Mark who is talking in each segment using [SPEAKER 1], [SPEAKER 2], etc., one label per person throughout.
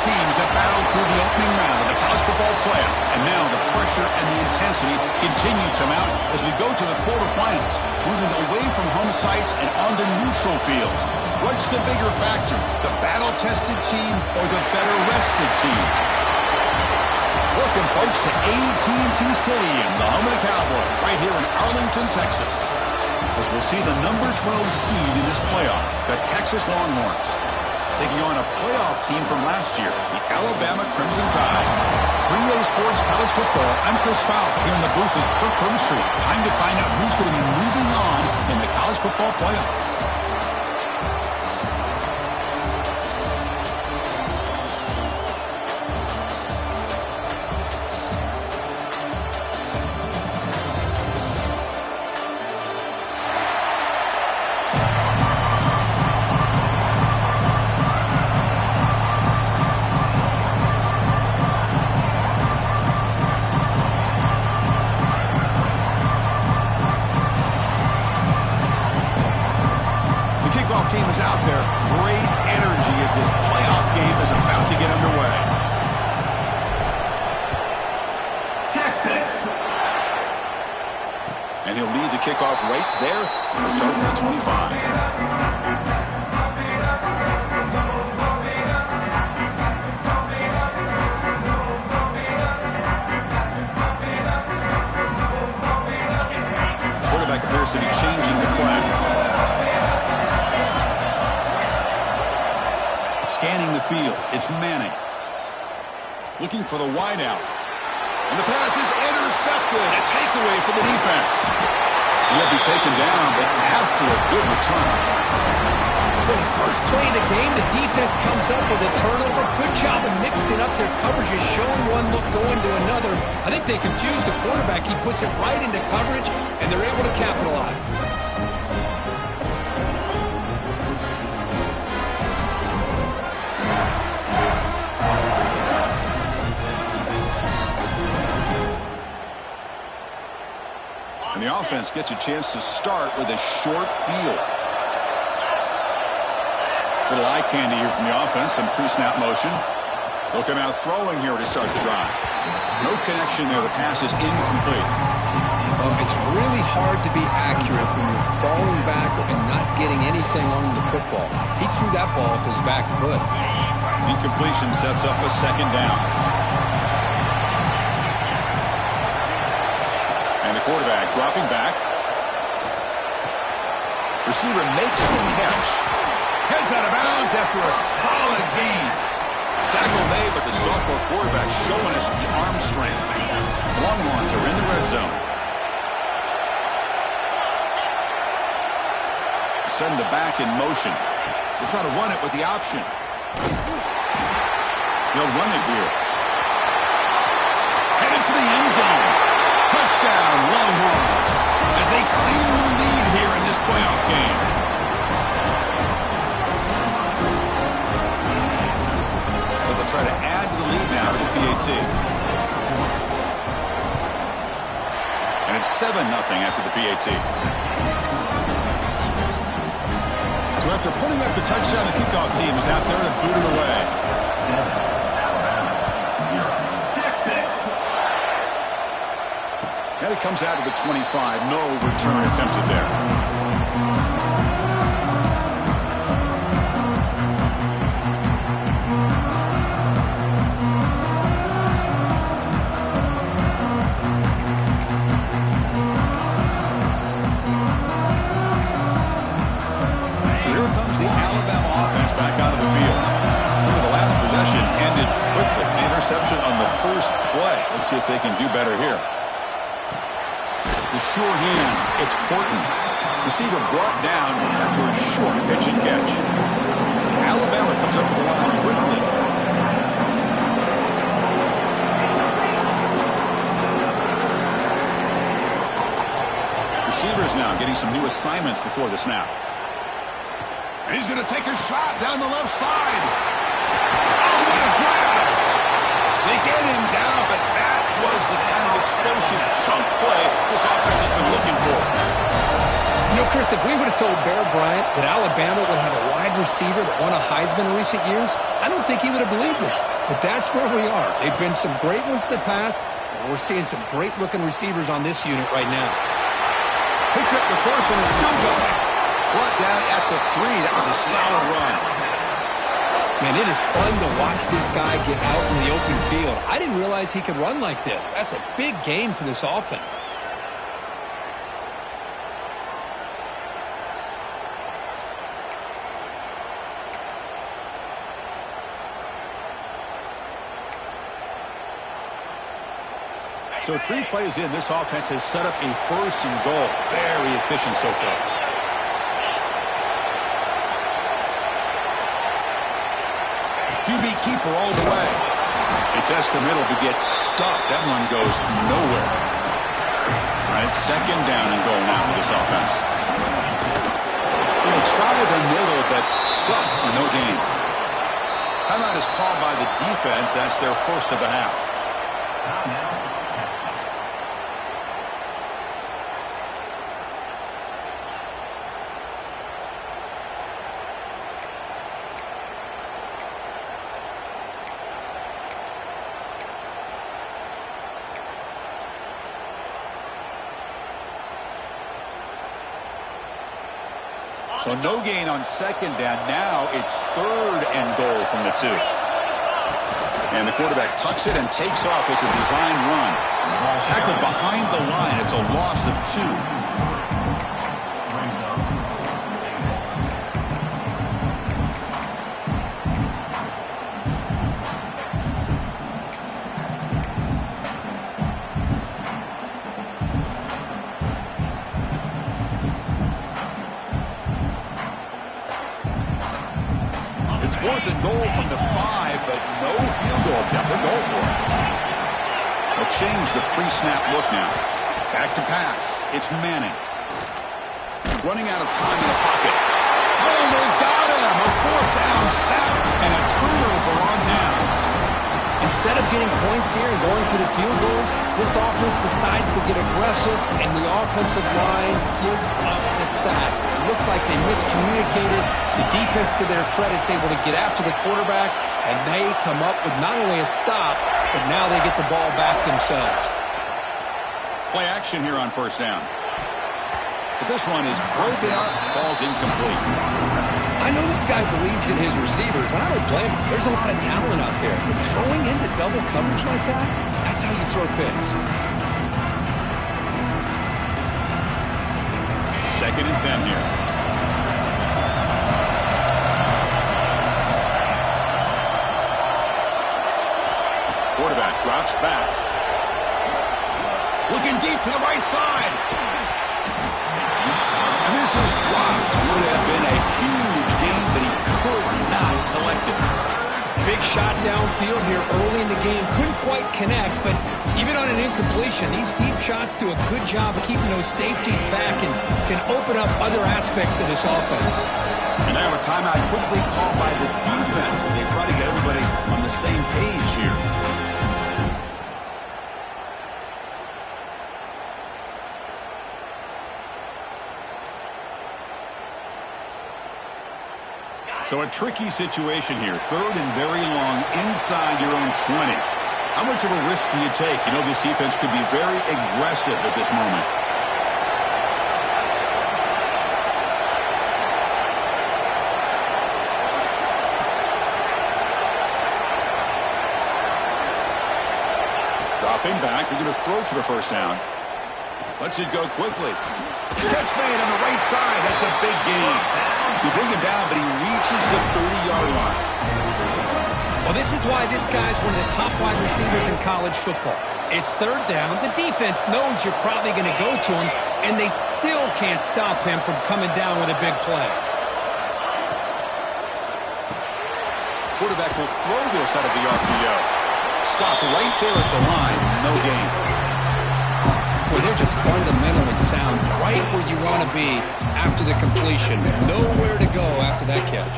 [SPEAKER 1] teams have battled through the opening round of the college football playoff, and now the pressure and the intensity continue to mount as we go to the quarterfinals, moving away from home sites and onto neutral fields. What's the bigger factor, the battle-tested team or the better-rested team? Welcome, folks, to AT&T Stadium, the home of the Cowboys, right here in Arlington, Texas, as we'll see the number 12 seed in this playoff, the Texas Longhorns, taking on a playoff team from last year, the Alabama Crimson Tide. 3A Sports College Football, I'm Chris Fowler here in the booth with Kirk Herbstreit. Time to find out who's going to be moving on in the college football playoff. Team is out there. Great energy as this playoff game is about to get underway.
[SPEAKER 2] Texas.
[SPEAKER 1] And he'll lead the kickoff right there. He'll start at the 25. Quarterback appears to be changing the play. Scanning the field, it's Manning. Looking for the wideout. And the pass is intercepted. A takeaway for the defense. He'll be taken down, but after a good return.
[SPEAKER 3] For the first play of the game, the defense comes up with a turnover. Good job of mixing up their coverages, showing one look, going to another. I think they confused the quarterback. He puts it right into coverage, and they're able to capitalize.
[SPEAKER 1] And the offense gets a chance to start with a short field. Little eye candy here from the offense, some pre-snap motion. They'll come out throwing here to start the drive. No connection there. The pass is incomplete.
[SPEAKER 3] Well, it's really hard to be accurate when you're falling back and not getting anything on the football. He threw that ball off his back foot.
[SPEAKER 1] Incompletion sets up a second down. Quarterback dropping back. Receiver makes the catch. Heads out of bounds after a solid gain. Tackle made, but the sophomore quarterback showing us the arm strength. Longhorns are in the red zone. Send the back in motion. They'll try to run it with the option. They'll run it here. Headed for the end zone. Touchdown, Longhorns, as they claim the lead here in this playoff game. So they'll try to add to the lead now to the PAT. And it's 7-0 after the PAT. So after putting up the touchdown, the kickoff team is out there to boot it away.
[SPEAKER 2] 7, Alabama, 0, Texas.
[SPEAKER 1] And it comes out of the 25. No return attempted there. So here comes the Alabama offense back out of the field. The last possession ended quickly. An interception on the first play. Let's see if they can do better here. The sure hands, it's Porton. Receiver brought down after a short pitch and catch. Alabama comes up to the line quickly. Receivers now getting some new assignments before the snap. And he's going to take a shot down the left side. Oh, what a grab! They get him down, but that was the kind of explosive chunk play this offense has been looking for.
[SPEAKER 3] You know, Chris, if we would have told Bear Bryant that Alabama would have a wide receiver that won a Heisman in recent years, I don't think he would have believed us. But that's where we are. They've been some great ones in the past, and we're seeing some great-looking receivers on this unit right now.
[SPEAKER 1] Picks up the first and is still going. Brought down at the 3. That was a solid run.
[SPEAKER 3] Man, it is fun to watch this guy get out in the open field. I didn't realize he could run like this. That's a big game for this offense.
[SPEAKER 1] So 3 plays in, this offense has set up a first and goal. Very efficient so far. QB keeper all the way. It's S the middle, but gets stuffed. That one goes nowhere. All right, second down and goal now for this offense. Going to try the middle, but stuffed for no gain. Timeout is called by the defense. That's their first of the half. So no gain on second down. Now it's third and goal from the 2. And the quarterback tucks it and takes off. It's a design run. Tackled behind the line. It's a loss of 2. Fourth and goal from the 5, but no field goal attempt. They'll go for it. They'll change the pre-snap look now. Back to pass. It's Manning. Running out of time in the pocket. Oh, they've got him. A 4th down sack and a turnover on downs.
[SPEAKER 3] Instead of getting points here and going for the field goal, this offense decides to get aggressive, and the offensive line gives up the sack. It looked like they miscommunicated. The defense, to their credit, is able to get after the quarterback, and they come up with not only a stop, but now they get the ball back themselves.
[SPEAKER 1] Play action here on first down. But this one is broken up, falls incomplete.
[SPEAKER 3] I know this guy believes in his receivers, and I don't blame him. There's a lot of talent out there. But throwing into double coverage like that, that's how you throw picks.
[SPEAKER 1] Second and 10 here. Quarterback drops back. Looking deep to the right side. And this is dropped. Would have been a huge gain, but he could not collect it.
[SPEAKER 3] Big shot downfield here early in the game. Couldn't quite connect, but even on an incompletion, these deep shots do a good job of keeping those safeties back and can open up other aspects of this offense.
[SPEAKER 1] And now a timeout quickly called by the defense as they try to get everybody on the same page here. So a tricky situation here. Third and very long inside your own 20. How much of a risk do you take? You know, this defense could be very aggressive at this moment. Dropping back. They're going to throw for the first down. Lets it go quickly. Catch made on the right side. That's a big gain. You bring him down, but he reaches the 30-yard line.
[SPEAKER 3] Well, this is why this guy's one of the top wide receivers in college football. It's third down. The defense knows you're probably going to go to him, and they still can't stop him from coming down with a big play.
[SPEAKER 1] Quarterback will throw this out of the RPO. Stop right there at the line. No gain.
[SPEAKER 3] Well, they're just fundamentally sound right where you want to be after the completion. Nowhere to go after that catch.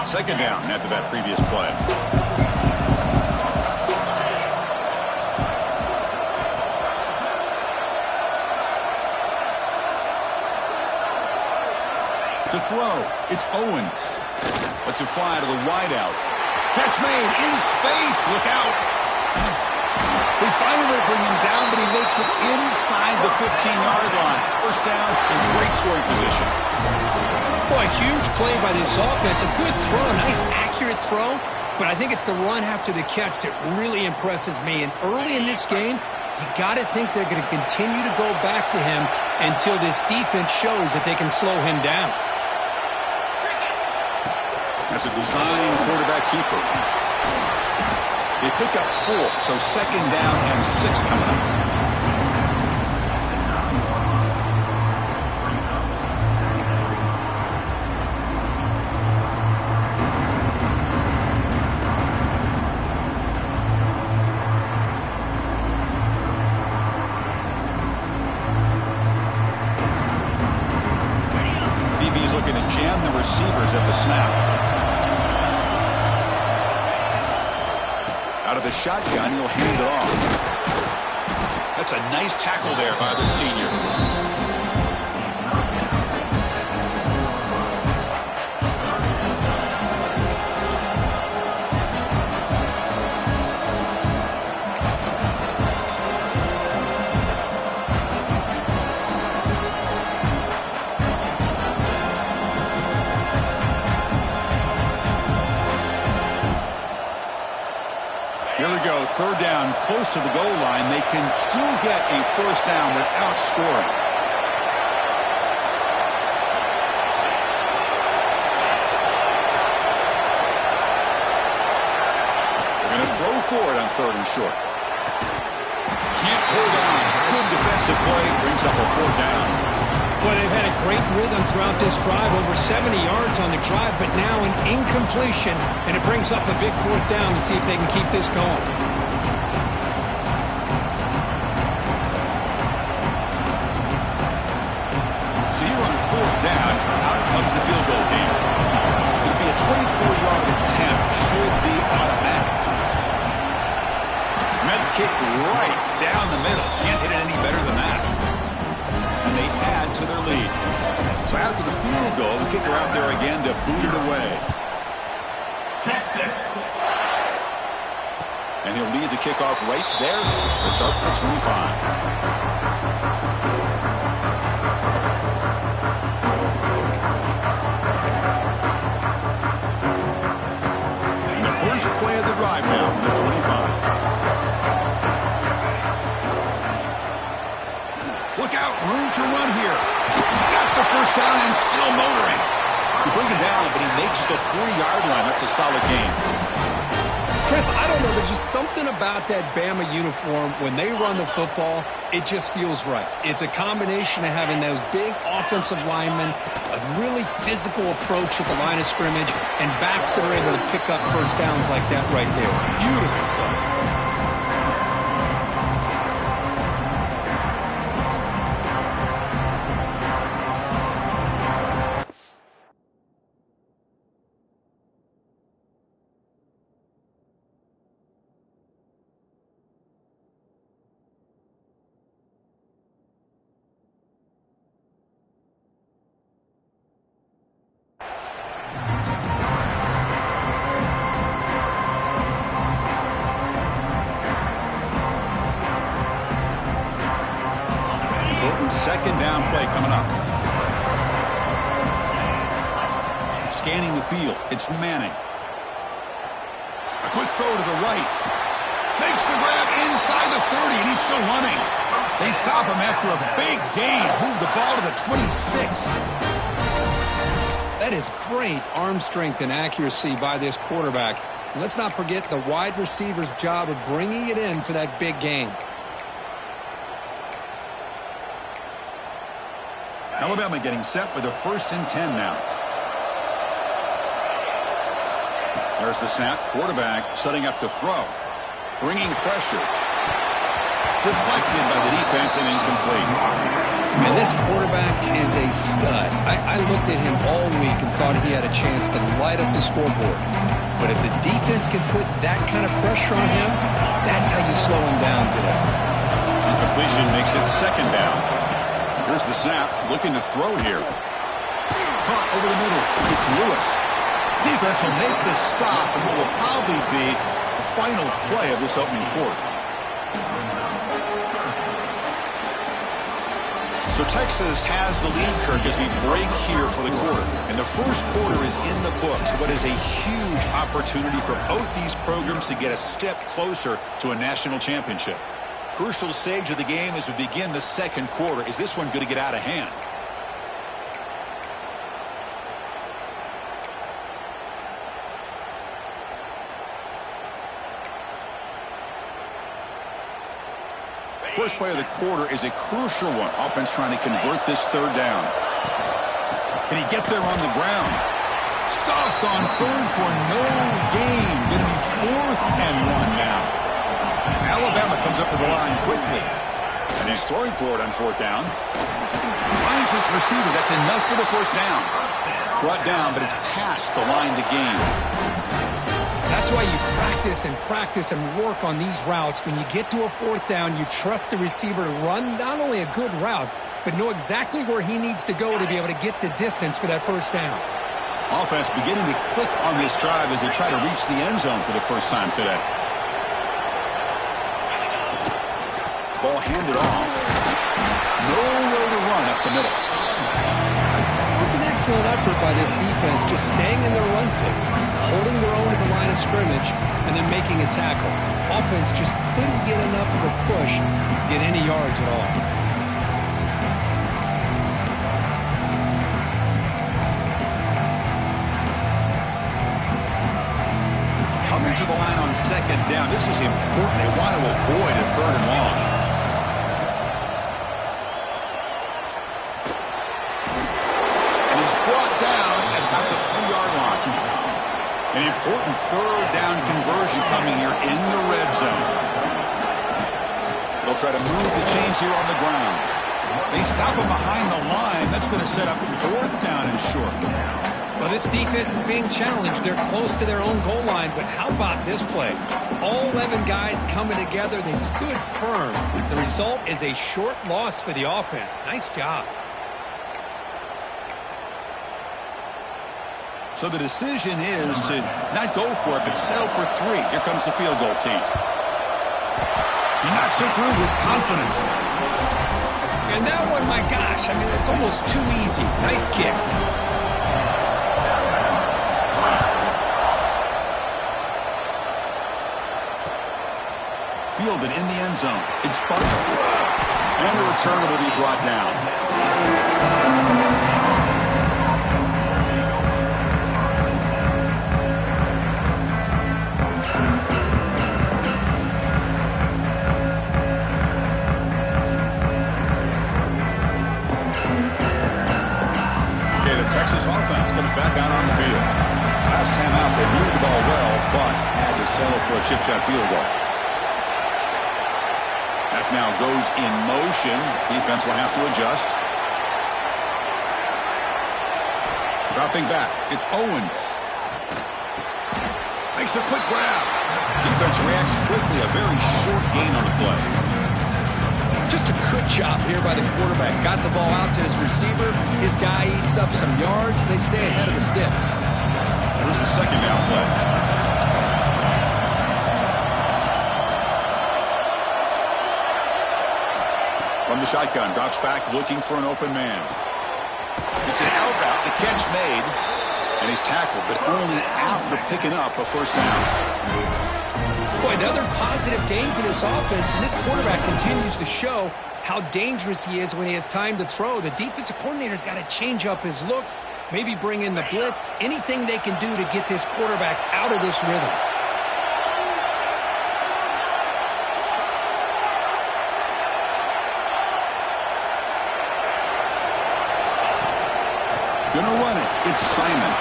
[SPEAKER 3] Second down after that previous play.
[SPEAKER 1] To throw, it's Owens. Lets it fly to the wideout. Catch made in space. Look out. They finally bring him down, but he makes it inside the 15-yard line. First down in great scoring position.
[SPEAKER 3] Boy, huge play by this offense. A good throw, a nice accurate throw. But I think it's the run after the catch that really impresses me. And early in this game, you got to think they're going to continue to go back to him until this defense shows that they can slow him down.
[SPEAKER 1] That's a design quarterback keeper. They pick up 4, so second down and 6 coming up. DB's looking to jam the receivers at the snap. Out of the shotgun, he'll hand it off. That's a nice tackle there by the senior. Here we go, third down, close to the goal line. They can still get a first down without scoring. They're going to throw for it on third and short. Can't hold on. Good defensive play, brings up a fourth down.
[SPEAKER 3] Well, they've had a great rhythm throughout this drive, over 70 yards on the drive, but now an incompletion, and it brings up a big fourth down to see if they can keep this going.
[SPEAKER 1] So here on fourth down, out comes the field goal team. It'll be a 24-yard attempt, should be automatic. Med kick right down the middle. Can't hit it any better than that. And they add to their lead. So after the field goal, the kicker out there again to boot it away.
[SPEAKER 2] Texas.
[SPEAKER 1] And he'll lead the kickoff right there to start the 25. And the first play of the drive now from the 25. Look out, room to run here. Got the first down and still motoring. He brings it down, but he makes the 4-yard line. That's a solid game.
[SPEAKER 3] Chris, I don't know. There's just something about that Bama uniform. When they run the football, it just feels right. It's a combination of having those big offensive linemen, a really physical approach at the line of scrimmage, and backs that are able to pick up first downs like that right there. Beautiful play.
[SPEAKER 1] Second down play coming up. Scanning the field. It's Manning. A quick throw to the right. Makes the grab inside the 30, and he's still running. They stop him after a big gain. Move the ball to the 26.
[SPEAKER 3] That is great arm strength and accuracy by this quarterback. And let's not forget the wide receiver's job of bringing it in for that big gain.
[SPEAKER 1] Alabama getting set with a 1st and 10 now. There's the snap. Quarterback setting up to throw. Bringing pressure. Deflected by the defense and incomplete.
[SPEAKER 3] And this quarterback is a stud. I looked at him all week and thought he had a chance to light up the scoreboard. But if the defense can put that kind of pressure on him, that's how you slow him down today.
[SPEAKER 1] Incompletion makes it second down. Here's the snap, looking to throw here. Caught over the middle. It's Lewis. Defense will make the stop and what will probably be the final play of this opening quarter. So Texas has the lead, Kirk, as we break here for the quarter. And the first quarter is in the books. What is a huge opportunity for both these programs to get a step closer to a national championship. Crucial stage of the game as we begin the second quarter. Is this one going to get out of hand? First play of the quarter is a crucial one. Offense trying to convert this third down. Can he get there on the ground? Stopped on third for no gain. Going to be 4th and 1 now. Alabama comes up to the line quickly. And he's throwing for it on 4th down. Finds his receiver. That's enough for the first down. Brought down, but it's past the line to gain.
[SPEAKER 3] That's why you practice and work on these routes. When you get to a 4th down, you trust the receiver to run not only a good route, but know exactly where he needs to go to be able to get the distance for that first down.
[SPEAKER 1] Offense beginning to click on this drive as they try to reach the end zone for the first time today. Ball handed off. Nowhere to run up the middle.
[SPEAKER 3] It was an excellent effort by this defense, just staying in their run fits, holding their own at the line of scrimmage, and then making a tackle. Offense just couldn't get enough of a push to get any yards at all.
[SPEAKER 1] Coming to the line on 2nd down. This is important. They want to avoid a 3rd and long. An important 3rd down conversion coming here in the red zone. They'll try to move the chains here on the ground. They stop him behind the line. That's going to set up 4th down and short.
[SPEAKER 3] Well, this defense is being challenged. They're close to their own goal line, but how about this play? All 11 guys coming together. They stood firm. The result is a short loss for the offense. Nice job.
[SPEAKER 1] So the decision is to not go for it, but settle for 3. Here comes the field goal team. He knocks it through with confidence.
[SPEAKER 3] And that one, my gosh, I mean, it's almost too easy. Nice kick.
[SPEAKER 1] Fielded in the end zone. It's bumped. And the return will be brought down. Texas offense comes back out on the field. Last time out, they moved the ball well, but had to settle for a chip shot field goal. That now goes in motion. Defense will have to adjust. Dropping back. It's Owens. Makes a quick grab. Defense reacts quickly. A very short gain on the play.
[SPEAKER 3] Just a good job here by the quarterback. Got the ball out to his receiver. His guy eats up some yards, and they stay ahead of the sticks.
[SPEAKER 1] Here's the 2nd down play. From the shotgun, drops back, looking for an open man. It's an out route. The catch made, and he's tackled, but only after picking up a first down.
[SPEAKER 3] Boy, another positive game for this offense, and this quarterback continues to show how dangerous he is when he has time to throw. The defensive coordinator's got to change up his looks, maybe bring in the blitz, anything they can do to get this quarterback out of this rhythm.
[SPEAKER 1] Gonna run it. It's Simon.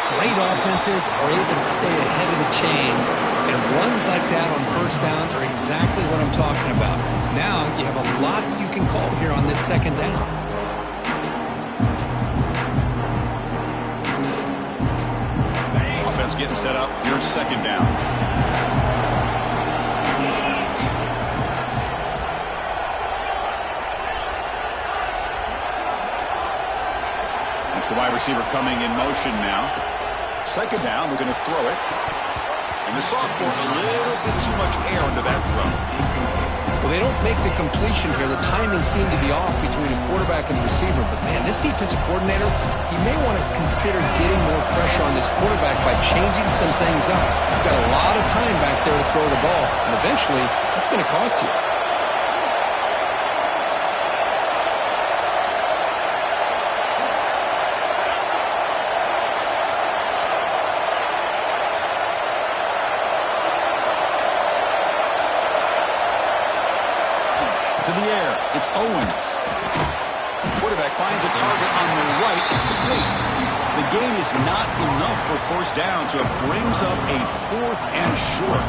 [SPEAKER 3] Great offenses are able to stay ahead of the chains, and runs like that on first down are exactly what I'm talking about. Now you have a lot that you can call here on this 2nd down.
[SPEAKER 1] Offense getting set up. Here's 2nd down. It's the wide receiver coming in motion now. Second down, we're going to throw it. And the sophomore, a little bit too much air into that throw.
[SPEAKER 3] Well, they don't make the completion here. The timing seemed to be off between a quarterback and the receiver. But, man, this defensive coordinator, he may want to consider getting more pressure on this quarterback by changing some things up. You've got a lot of time back there to throw the ball. And eventually, that's going to cost you.
[SPEAKER 1] To the air, it's Owens. Quarterback finds a target on the right. It's complete. The gain is not enough for first down, so it brings up a 4th and short.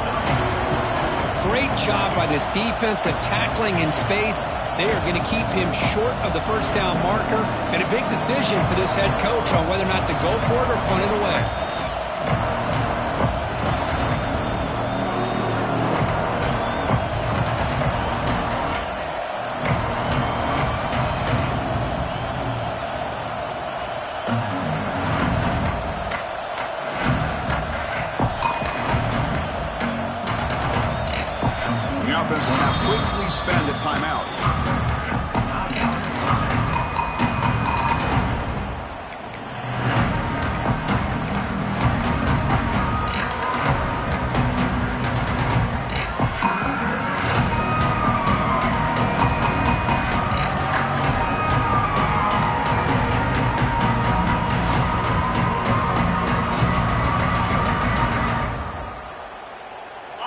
[SPEAKER 3] Great job by this defensive tackling in space. They are going to keep him short of the first down marker, and a big decision for this head coach on whether or not to go for it or punt it away.
[SPEAKER 1] The offense will now quickly spend a timeout.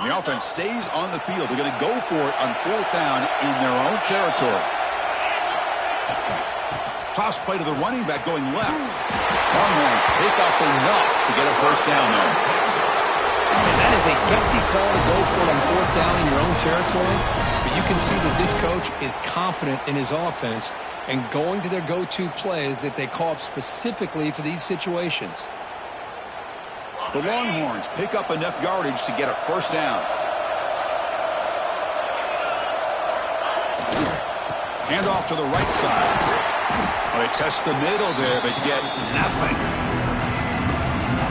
[SPEAKER 1] The offense stays on the field. They're going to go for it on 4th down in their own territory. Toss play to the running back going left. Longhorns pick up enough to get a first down there.
[SPEAKER 3] And that is a gutsy call to go for it on 4th down in your own territory. But you can see that this coach is confident in his offense and going to their go-to plays that they call up specifically for these situations.
[SPEAKER 1] The Longhorns pick up enough yardage to get a first down. Hand off to the right side. Well, they test the middle there, but get nothing.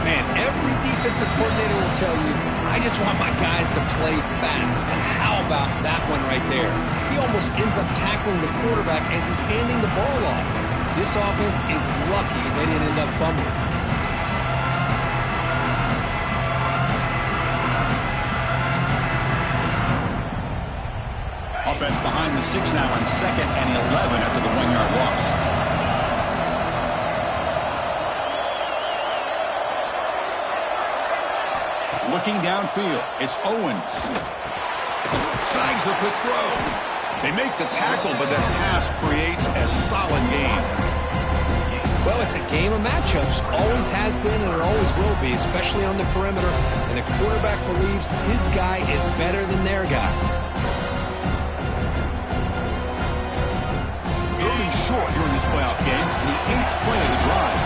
[SPEAKER 3] Man, every defensive coordinator will tell you, I just want my guys to play fast. And how about that one right there? He almost ends up tackling the quarterback as he's handing the ball off. This offense is lucky they didn't end up fumbling.
[SPEAKER 1] Offense behind the 6 now on 2nd and 11 after the 1-yard loss. Looking downfield, it's Owens. Snags the quick throw. They make the tackle, but that pass creates a solid gain.
[SPEAKER 3] Well, it's a game of matchups. Always has been and it always will be, especially on the perimeter. And the quarterback believes his guy is better than their guy.
[SPEAKER 1] Short during this playoff game, the 8th play of the drive.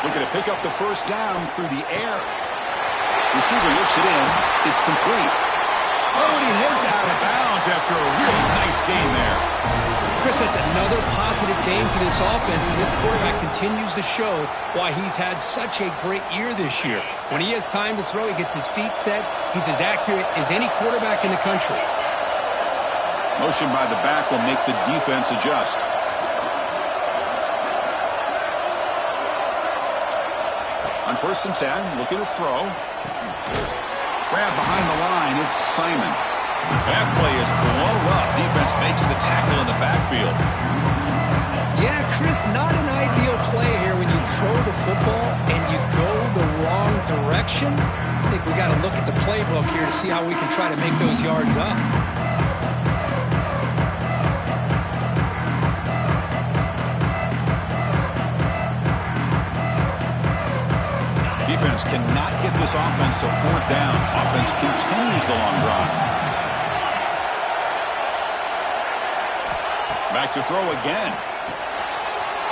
[SPEAKER 1] Looking to pick up the first down through the air. Receiver looks it in. It's complete. Oh, and he heads out of bounds after a really nice game there.
[SPEAKER 3] Chris, that's another positive game for this offense, and this quarterback continues to show why he's had such a great year this year. When he has time to throw, he gets his feet set. He's as accurate as any quarterback in the country.
[SPEAKER 1] Motion by the back will make the defense adjust. On 1st and 10, looking to throw. Grab behind the line, it's Simon. That play is blown up. Defense makes the tackle in the backfield.
[SPEAKER 3] Yeah, Chris, not an ideal play here when you throw the football and you go the wrong direction. I think we got to look at the playbook here to see how we can try to make those yards up.
[SPEAKER 1] Defense cannot get this offense to 4th down. Offense continues the long drive. Back to throw again.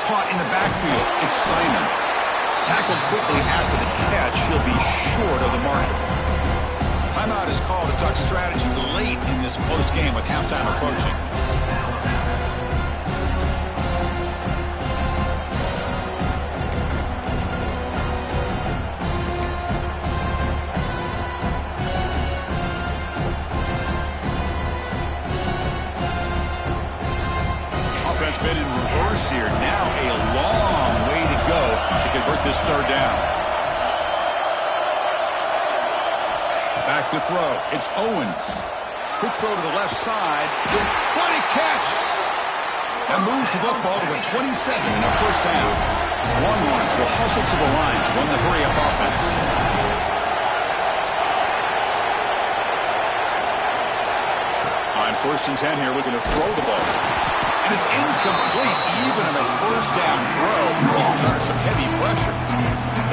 [SPEAKER 1] Caught in the backfield. It's Simon. Tackled quickly after the catch. He'll be short of the marker. Timeout is called to talk strategy late in this close game with halftime approaching. Spin in reverse here. Now a long way to go to convert this third down. Back to throw. It's Owens. Quick throw to the left side. What a catch! And moves the football to the 27 in a first down. Longhorns will hustle to the line to run the hurry-up offense. On 1st and 10 here, looking to throw the ball. And it's incomplete, even on a first down throw. He was under some heavy pressure.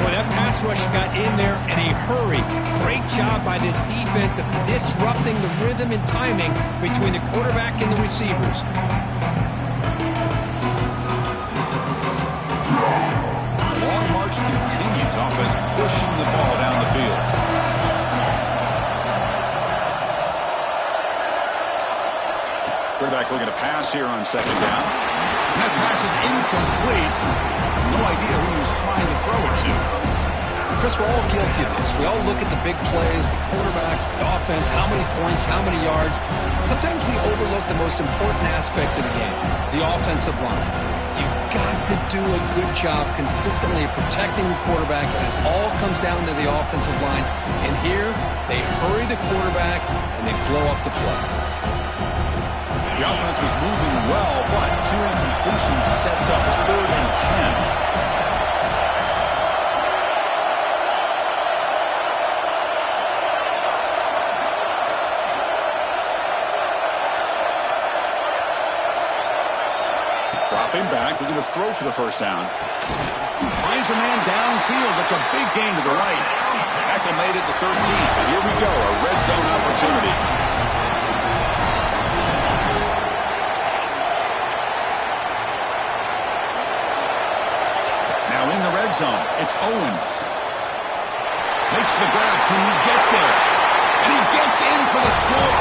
[SPEAKER 3] Boy, that pass rush got in there in a hurry. Great job by this defense of disrupting the rhythm and timing between the quarterback and the receivers.
[SPEAKER 1] Long march continues. Offense pushing the ball down the field. Quarterback looking to pass here on 2nd down. And that pass is incomplete. No idea who he was trying to throw it to.
[SPEAKER 3] Chris, we're all guilty of this. We all look at the big plays, the quarterbacks, the offense, how many points, how many yards. Sometimes we overlook the most important aspect of the game, the offensive line. You've got to do a good job consistently protecting the quarterback, and it all comes down to the offensive line. And here, they hurry the quarterback, and they blow up the play.
[SPEAKER 1] The offense was moving well, but 2 incompletions sets up 3rd and 10. Dropping back, looking to throw for the first down. Finds a man downfield. That's a big gain to the right. Tackle made at the 13th. Here we go, a red zone opportunity. Now in the red zone, it's Owens. Makes the grab. Can he get there? And he gets in for the score.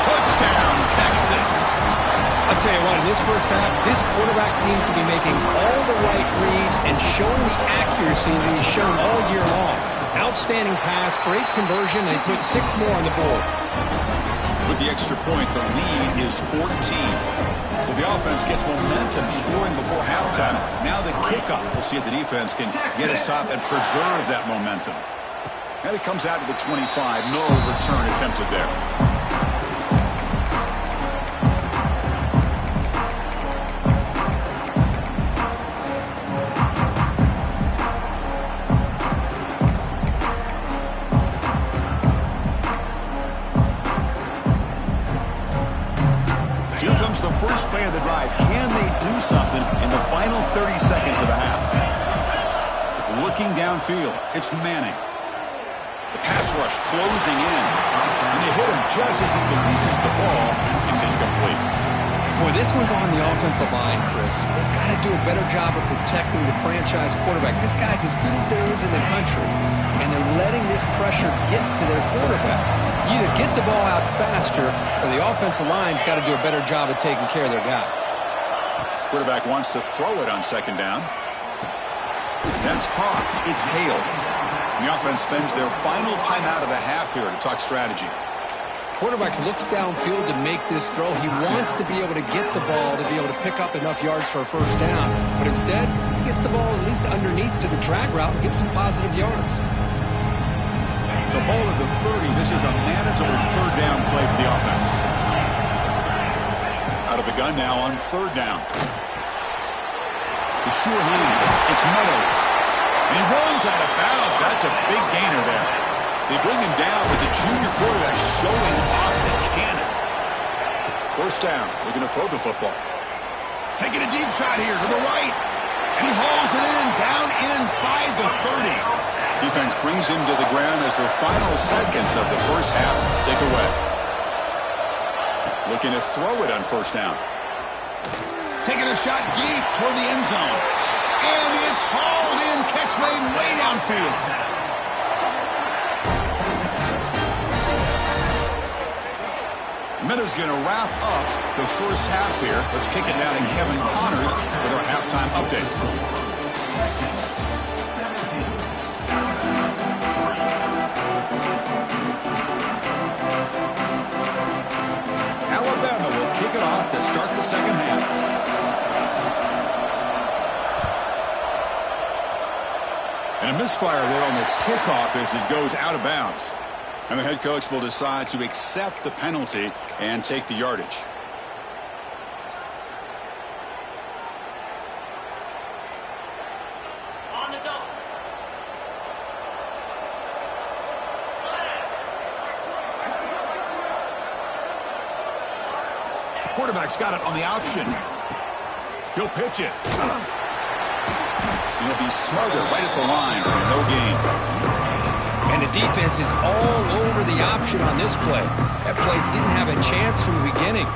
[SPEAKER 1] Touchdown, Texas.
[SPEAKER 3] I'll tell you what, in this first half, this quarterback seems to be making all the right reads and showing the accuracy that he's shown all year long. Outstanding pass, great conversion, and he put 6 more on the board.
[SPEAKER 1] With the extra point, the lead is 14. So the offense gets momentum scoring before halftime. Now the kickoff. We'll see if the defense can get his top and preserve that momentum. And it comes out to the 25. No return attempted there. Here comes the first play of the drive. Can they do something in the final 30 seconds of the half? Looking downfield, it's Manning. The pass rush closing in. And they hit him just as he releases the ball. It's incomplete.
[SPEAKER 3] Boy, this one's on the offensive line, Chris. They've got to do a better job of protecting the franchise quarterback. This guy's as good as there is in the country. And they're letting this pressure get to their quarterback. You either get the ball out faster, or the offensive line's got to do a better job of taking care of their guy.
[SPEAKER 1] Quarterback wants to throw it on 2nd down. That's caught. It's Hale. And the offense spends their final timeout of the half here to talk strategy.
[SPEAKER 3] Quarterback looks downfield to make this throw. He wants to be able to get the ball to be able to pick up enough yards for a first down. But instead, he gets the ball at least underneath to the drag route and gets some positive yards.
[SPEAKER 1] So ball at the 30. This is a manageable 3rd down play for the offense. Out of the gun now on 3rd down. The sure hands. It's Meadows. And he runs out of bounds. That's a big gainer there. They bring him down with the junior quarterback showing off the cannon. First down. Looking to throw the football. Taking a deep shot here to the right. And he hauls it in down inside the 30. Defense brings him to the ground as the final seconds of the first half tick away. Looking to throw it on 1st down. Taking a shot deep toward the end zone. And it's hauled in. Catch made way downfield. Meadows going to wrap up the first half here. Let's kick it down to Kevin Connors with our halftime update. Alabama will kick it off to start the second half. And a misfire there on the kickoff as it goes out of bounds. And the head coach will decide to accept the penalty and take the yardage.
[SPEAKER 2] On the double.
[SPEAKER 1] Quarterback's got it on the option. He'll pitch it. He'll be smothered right at the line for no gain.
[SPEAKER 3] And the defense is all over the option on this play. That play didn't have a chance from the beginning.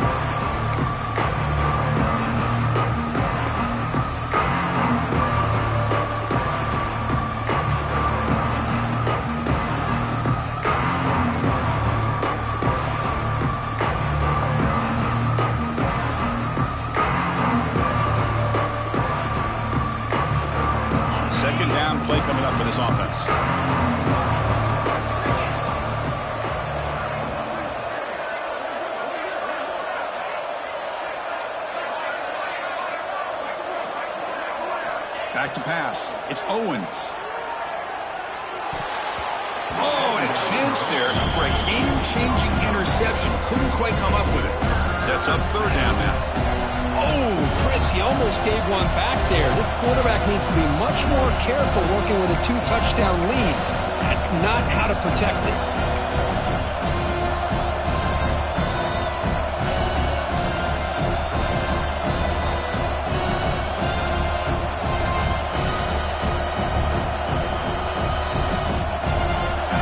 [SPEAKER 1] Second down play coming up for this offense. Back to pass. It's Owens. Oh, and a chance there for a game-changing interception. Couldn't quite come up with it. Sets up third down now.
[SPEAKER 3] Oh, Chris, he almost gave one back there. This quarterback needs to be much more careful working with a 2-touchdown lead. That's not how to protect it.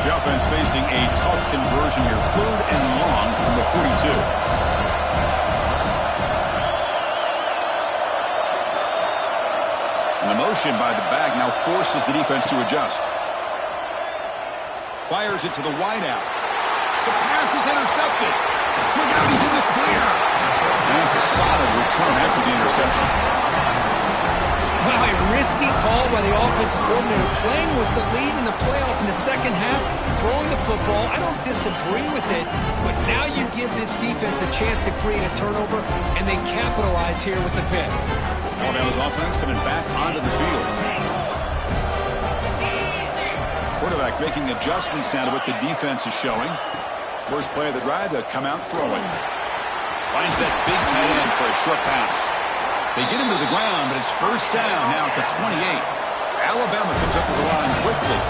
[SPEAKER 1] The offense facing a tough conversion here. Third and long from the 42. And the motion by the back now forces the defense to adjust. Fires it to the wideout. The pass is intercepted. Look out, he's in the clear. And it's a solid return after the interception.
[SPEAKER 3] Wow, a risky call by the offensive coordinator, playing with the lead in the playoff in the second half, throwing the football. I don't disagree with it, but now you give this defense a chance to create a turnover, and they capitalize here with the pick.
[SPEAKER 1] Alabama's offense coming back onto the field. Quarterback making adjustments now to what the defense is showing. First play of the drive, they'll come out throwing. Finds that big tight end for a short pass. They get him to the ground, but it's first down now at the 28. Alabama comes up to the line quickly.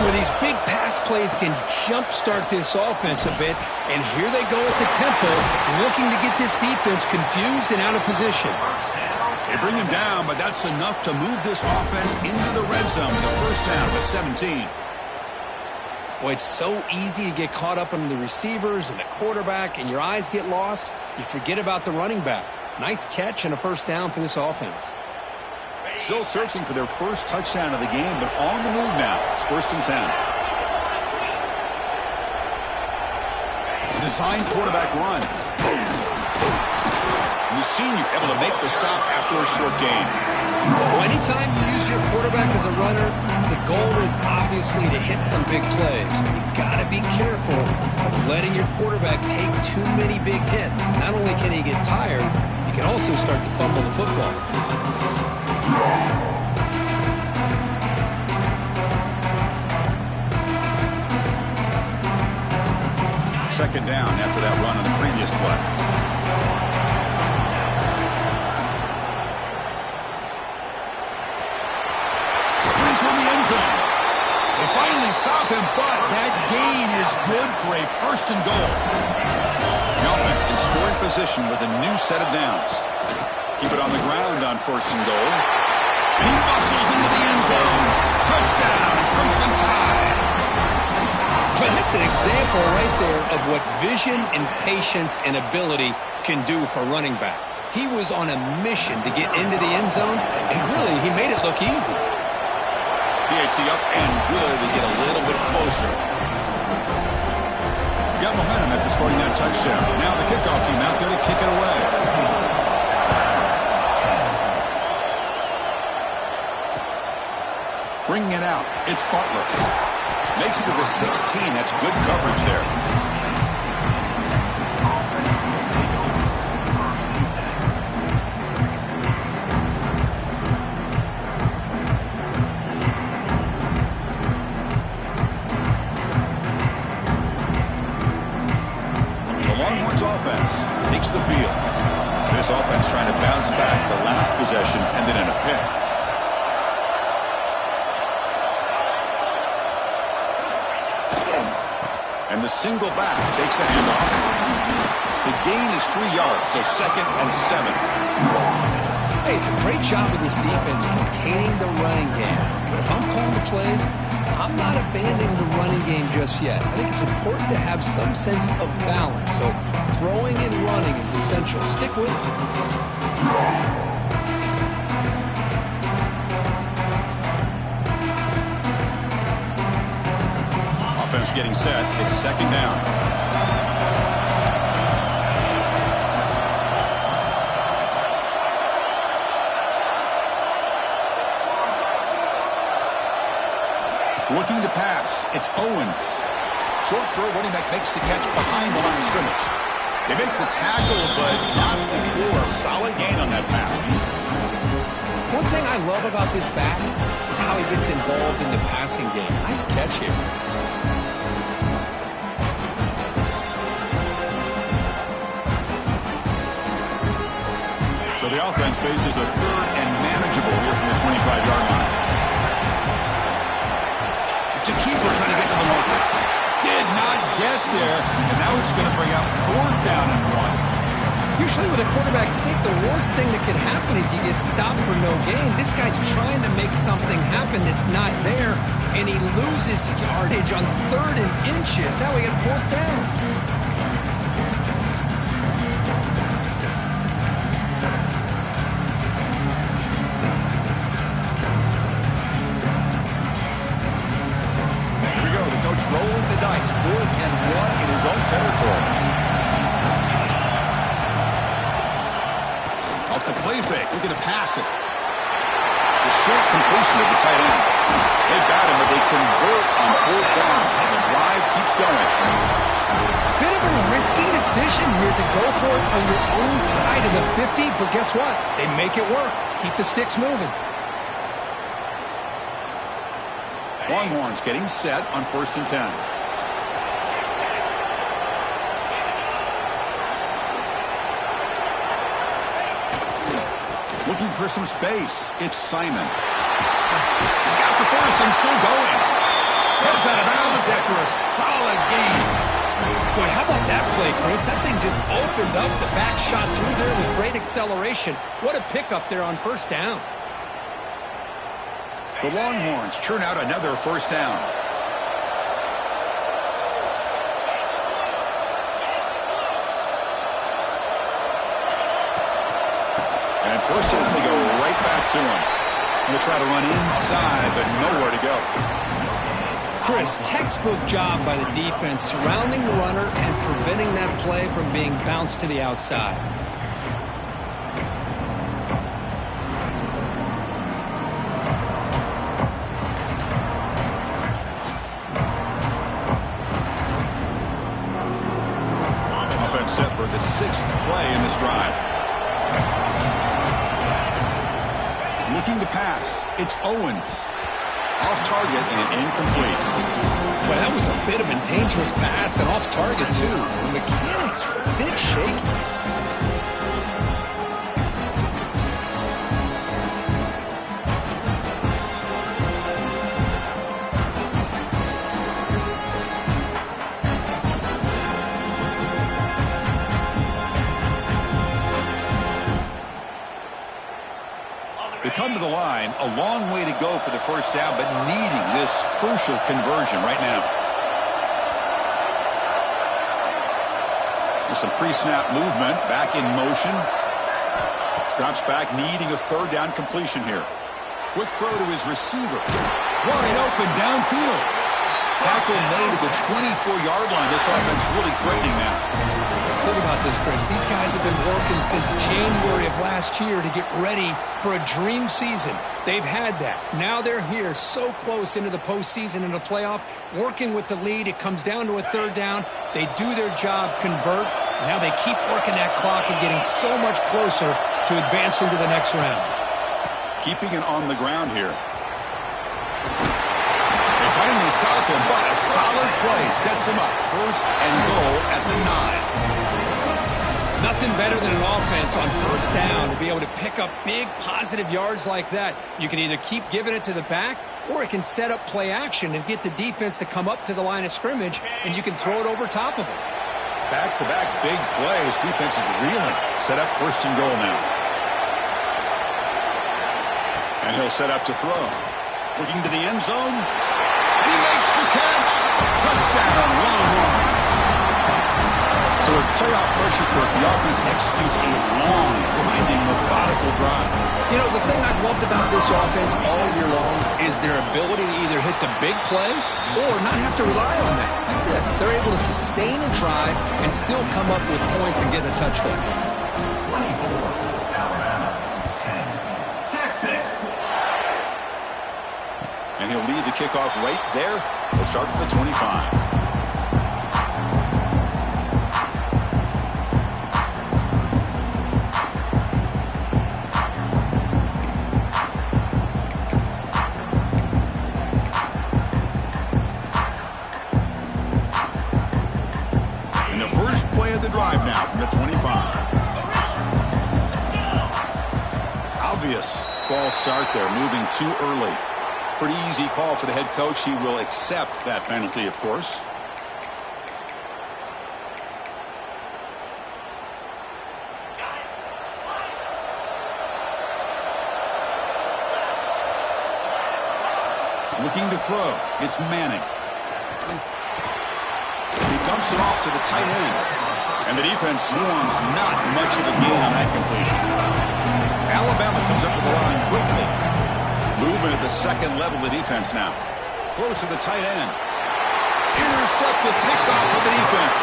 [SPEAKER 3] Well, these big pass plays can jumpstart this offense a bit, and here they go at the tempo, looking to get this defense confused and out of position.
[SPEAKER 1] They bring him down, but that's enough to move this offense into the red zone with the first down with 17.
[SPEAKER 3] Well, it's so easy to get caught up in the receivers and the quarterback, and your eyes get lost. You forget about the running back. Nice catch and a first down for this offense.
[SPEAKER 1] Still searching for their first touchdown of the game, but on the move now. It's first and 10. Design quarterback run. And the senior able to make the stop after a short gain.
[SPEAKER 3] Well, anytime you use your quarterback as a runner, the goal is obviously to hit some big plays. You got to be careful of letting your quarterback take too many big hits. Not only can he get tired, he can also start to fumble the football.
[SPEAKER 1] Second down after that run on the previous play. Into the end zone. They finally stop him, but that gain is good for a first and goal. The offense in scoring position with a new set of downs. Keep it on the ground on first and goal. And he muscles into the end zone. Touchdown, Crimson Tide.
[SPEAKER 3] Well, that's an example right there of what vision and patience and ability can do for running back. He was on a mission to get into the end zone, and really, he made it look easy.
[SPEAKER 1] PAT up and good to get a little bit closer. Got momentum after scoring that touchdown. Now the kickoff team out there to kick it away. Bringing it out, it's Butler. Makes it to the 16. That's good coverage there. bounce back. The last possession ended in a pick. And the single back takes the handoff. The gain is 3 yards, so 2nd and 7.
[SPEAKER 3] Hey, it's a great job of this defense containing the running game. But if I'm calling the plays, I'm not abandoning the running game just yet. I think it's important to have some sense of balance. So throwing and running is essential. Stick with it.
[SPEAKER 1] Offense getting set. It's 2nd down. Looking to pass. It's Owens.
[SPEAKER 4] Short throw, running back makes the catch behind the line of scrimmage.
[SPEAKER 1] They make the tackle, but not before a solid gain on that pass.
[SPEAKER 3] One thing I love about this back is how he gets involved in the passing game. Nice catch here.
[SPEAKER 1] So the offense faces a 3rd and manageable here from the 25-yard line.
[SPEAKER 4] It's a keeper trying to get to the marker.
[SPEAKER 1] Did not get there, and now it's going to bring up 4th down and 1.
[SPEAKER 3] Usually with a quarterback sneak, the worst thing that could happen is he gets stopped for no gain. This guy's trying to make something happen that's not there, and he loses yardage on 3rd and inches. Now we got 4th down.
[SPEAKER 4] Rolling the dice, 4th and 1 in his own territory.
[SPEAKER 1] Off the play fake, looking to pass it. The short completion of the tight end. They've got him, but they convert on 4th down, and the drive keeps going.
[SPEAKER 3] Bit of a risky decision here to go for it on your own side of the 50, but guess what? They make it work. Keep the sticks moving.
[SPEAKER 1] Longhorns getting set on 1st and 10. Looking for some space. It's Simon. He's got the first and still going. Heads out of bounds after a solid gain.
[SPEAKER 3] Boy, how about that play, Chris? That thing just opened up. The back shot through there with great acceleration. What a pickup there on 1st down.
[SPEAKER 1] The Longhorns churn out another 1st down. And 1st down, they go right back to him. He'll try to run inside, but nowhere to go.
[SPEAKER 3] Chris, textbook job by the defense surrounding the runner and preventing that play from being bounced to the outside.
[SPEAKER 1] Set for the 6th play in this drive. Looking to pass. It's Owens. Off target and incomplete.
[SPEAKER 3] Well, that was a bit of a dangerous pass and off target, too. The mechanics were a bit shaky.
[SPEAKER 1] They come to the line, a long way to go for the 1st down, but needing this crucial conversion right now. There's some pre-snap movement, back in motion. Drops back, needing a 3rd down completion here. Quick throw to his receiver. Wide open downfield. Tackle made at the 24-yard line. This offense really threatening now.
[SPEAKER 3] Think about this, Chris. These guys have been working since January of last year to get ready for a dream season. They've had that. Now they're here so close into the postseason and the playoff, working with the lead. It comes down to a 3rd down. They do their job, convert. Now they keep working that clock and getting so much closer to advancing to the next round.
[SPEAKER 1] Keeping it on the ground here. They finally stop him, but a solid play sets him up. 1st and goal at the 9.
[SPEAKER 3] Nothing better than an offense on first down to be able to pick up big positive yards like that. You can either keep giving it to the back, or it can set up play action and get the defense to come up to the line of scrimmage, and you can throw it over top of them.
[SPEAKER 1] Back-to-back big plays. Defense is reeling. Set up first and goal now. And he'll set up to throw. Looking to the end zone. And he makes the catch. Touchdown, Longhorns. So with playoff pressure, Kirk, the offense executes a long, grinding, methodical drive.
[SPEAKER 3] You know, the thing I've loved about this offense all year long is their ability to either hit the big play or not have to rely on that. Like this, they're able to sustain a drive and still come up with points and get a touchdown.
[SPEAKER 2] 24, Alabama, 10, Texas.
[SPEAKER 1] And he'll lead the kickoff right there. He'll start from the 25. Drive now from the 25. Obvious false start there, moving too early. Pretty easy call for the head coach. He will accept that penalty, of course. Looking to throw. It's Manning. He dumps it off to the tight end. And the defense swarms, not much of a gain on that completion. Alabama comes up with the line quickly. Movement at the second level of the defense now. Close to the tight end. Intercepted, picked off with the defense.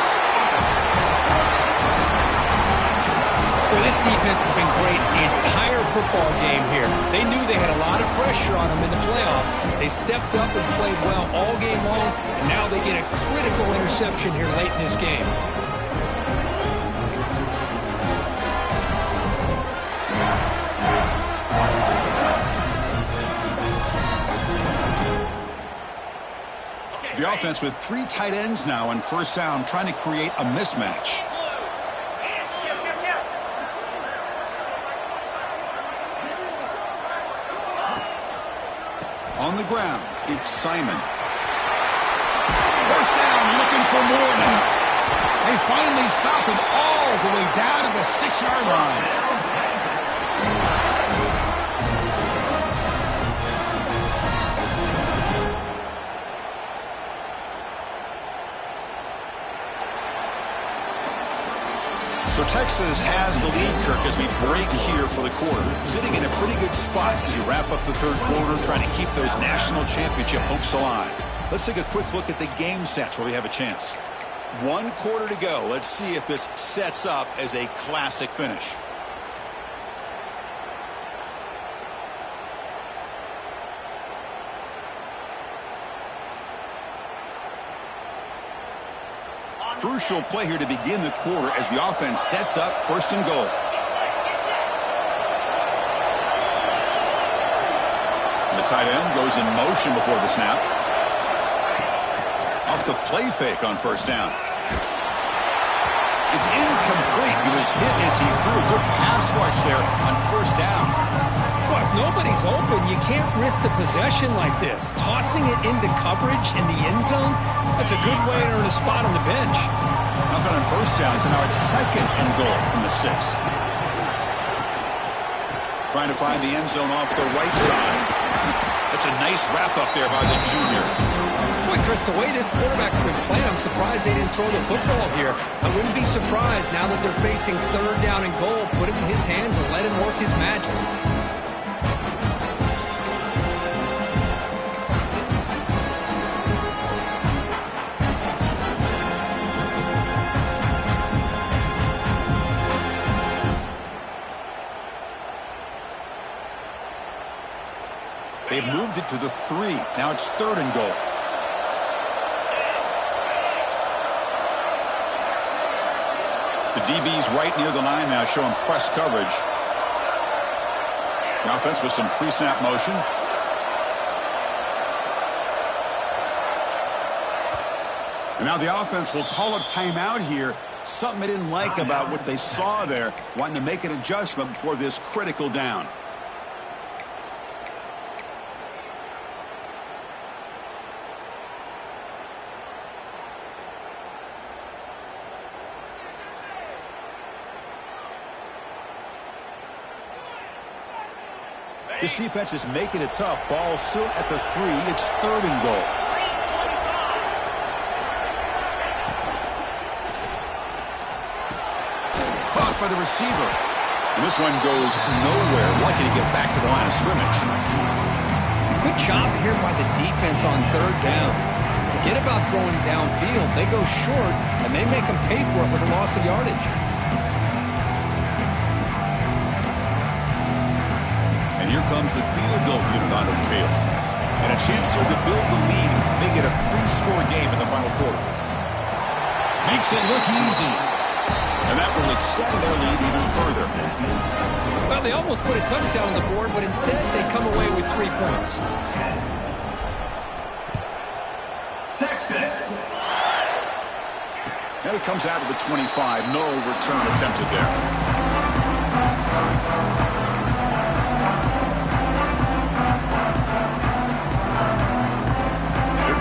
[SPEAKER 3] Well, this defense has been great the entire football game here. They knew they had a lot of pressure on them in the playoff. They stepped up and played well all game long, and now they get a critical interception here late in this game.
[SPEAKER 1] The offense with 3 tight ends now on first down, trying to create a mismatch. On the ground, it's Simon. First down, looking for more now. They finally stop him all the way down to the 6-yard line. So Texas has the lead, Kirk, as we break here for the quarter. Sitting in a pretty good spot as you wrap up the third quarter, trying to keep those national championship hopes alive. Let's take a quick look at the game sets where we have a chance. 1 quarter to go. Let's see if this sets up as a classic finish. Crucial play here to begin the quarter as the offense sets up first and goal. The tight end goes in motion before the snap. Off the play fake on first down. It's incomplete. He was hit as he threw a good pass rush there on first down.
[SPEAKER 3] Well, if nobody's open, you can't risk the possession like this. Tossing it into coverage in the end zone, that's a good way to earn a spot on the bench.
[SPEAKER 1] Nothing on first down, so now it's second and goal from the 6. Trying to find the end zone off the right side. That's a nice wrap up there by the junior.
[SPEAKER 3] Boy, Chris, the way this quarterback's been playing, I'm surprised they didn't throw the football here. I wouldn't be surprised now that they're facing third down and goal. Put it in his hands and let him work his magic.
[SPEAKER 1] They've moved it to the 3. Now it's third and goal. The DB's right near the line now, showing press coverage. The offense with some pre-snap motion. And now the offense will call a timeout here Something they didn't like about what they saw there, wanting to make an adjustment before this critical down. This defense is making it tough. Ball still at the 3. It's 3rd and goal. Caught by the receiver. And this one goes nowhere. Lucky to get back to the line of scrimmage.
[SPEAKER 3] Good job here by the defense on 3rd down. Forget about throwing downfield. They go short, and they make them pay for it with a loss of yardage.
[SPEAKER 1] And here comes the field goal unit onto the field. And a chance here to build the lead, make it a 3-score game in the final quarter. Makes it look easy. And that will extend their lead even further.
[SPEAKER 3] Well, they almost put a touchdown on the board, but instead they come away with 3 points.
[SPEAKER 2] Texas.
[SPEAKER 1] Now it comes out of the 25. No return attempted there.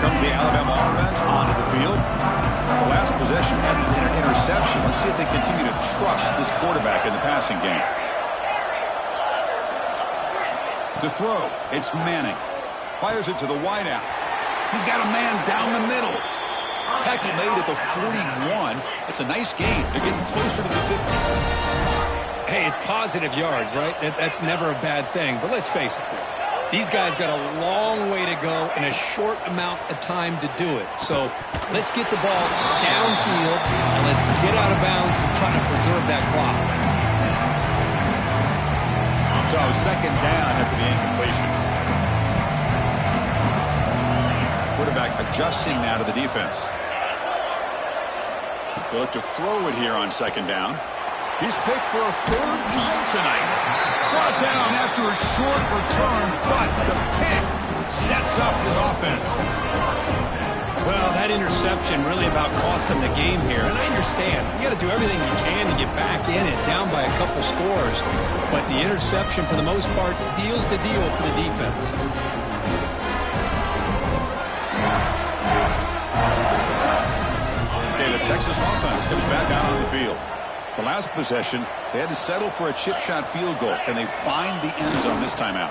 [SPEAKER 1] Comes the Alabama offense onto the field. The last possession ended in an interception. Let's see if they continue to trust this quarterback in the passing game. To throw, it's Manning. Fires it to the wideout. He's got a man down the middle. Tackle made at the 41. That's a nice gain. They're getting closer to the 50.
[SPEAKER 3] Hey, it's positive yards, right? That's never a bad thing. But let's face it, Chris. These guys got a long way to go in a short amount of time to do it. So let's get the ball downfield and let's get out of bounds to try to preserve that clock.
[SPEAKER 1] So 2nd down after the incompletion. Quarterback adjusting now to the defense. They look to throw it here on 2nd down. He's picked for a 3rd time tonight. Brought down after a short return, but the pick sets up his offense.
[SPEAKER 3] Well, that interception really about cost him the game here. And I understand. You got to do everything you can to get back in it, down by a couple scores. But the interception, for the most part, seals the deal for the defense.
[SPEAKER 1] Okay, the Texas offense comes back out on the field. The last possession, they had to settle for a chip shot field goal. Can they find the end zone this time out?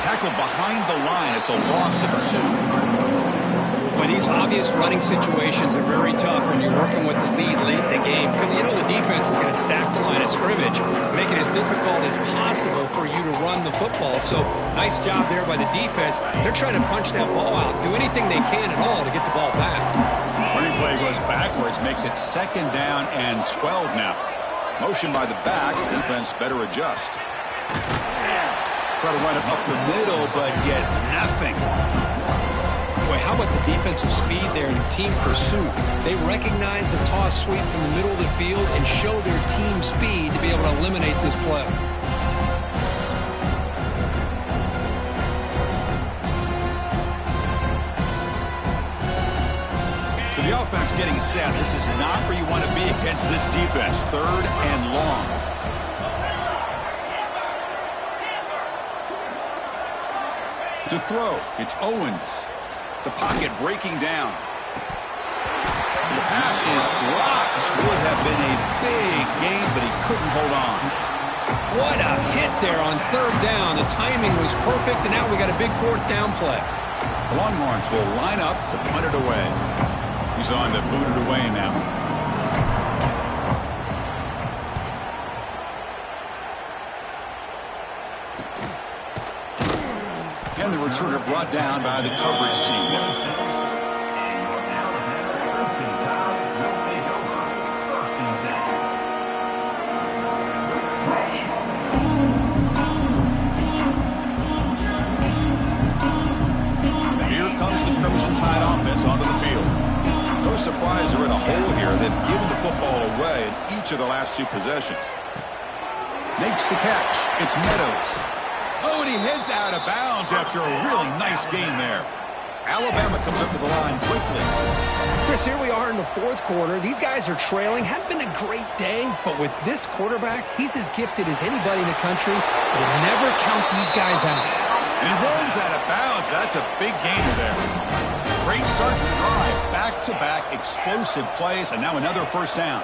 [SPEAKER 1] Tackled behind the line. It's a loss of 2.
[SPEAKER 3] Boy, these obvious running situations are very tough when you're working with the lead late in the game because you know the defense is going to stack the line of scrimmage, make it as difficult as possible for you to run the football. So nice job there by the defense. They're trying to punch that ball out, do anything they can at all to get the ball back.
[SPEAKER 1] Running play goes backwards, makes it 2nd down and 12 now. Motion by the back, defense better adjust. Try to run it up the middle, but get nothing.
[SPEAKER 3] Boy, how about the defensive speed there and team pursuit? They recognize the toss sweep from the middle of the field and show their team speed to be able to eliminate this play.
[SPEAKER 1] So the offense getting set. This is not where you want to be against this defense. 3rd and long. To throw, it's Owens. The pocket breaking down. The pass is dropped. Would have been a big gain, but he couldn't hold on.
[SPEAKER 3] What a hit there on 3rd down. The timing was perfect, and now we got a big 4th down play.
[SPEAKER 1] The Longhorns will line up to punt it away. He's on to boot it away now. And the returner brought down by the coverage team. Here comes the Crimson Tide offense onto the field. No surprise they're in a hole here. They've given the football away in each of the last 2 possessions. Makes the catch. It's Meadows. Oh, and he heads out of bounds after a really nice game there. Alabama comes up to the line quickly.
[SPEAKER 3] Chris, here we are in the fourth quarter. These guys are trailing. Hadn't been a great day, but with this quarterback, he's as gifted as anybody in the country. You never count these guys out.
[SPEAKER 1] And he runs out of bounds. That's a big gainer there. Great start to the drive. Back-to-back explosive plays, and now another first down.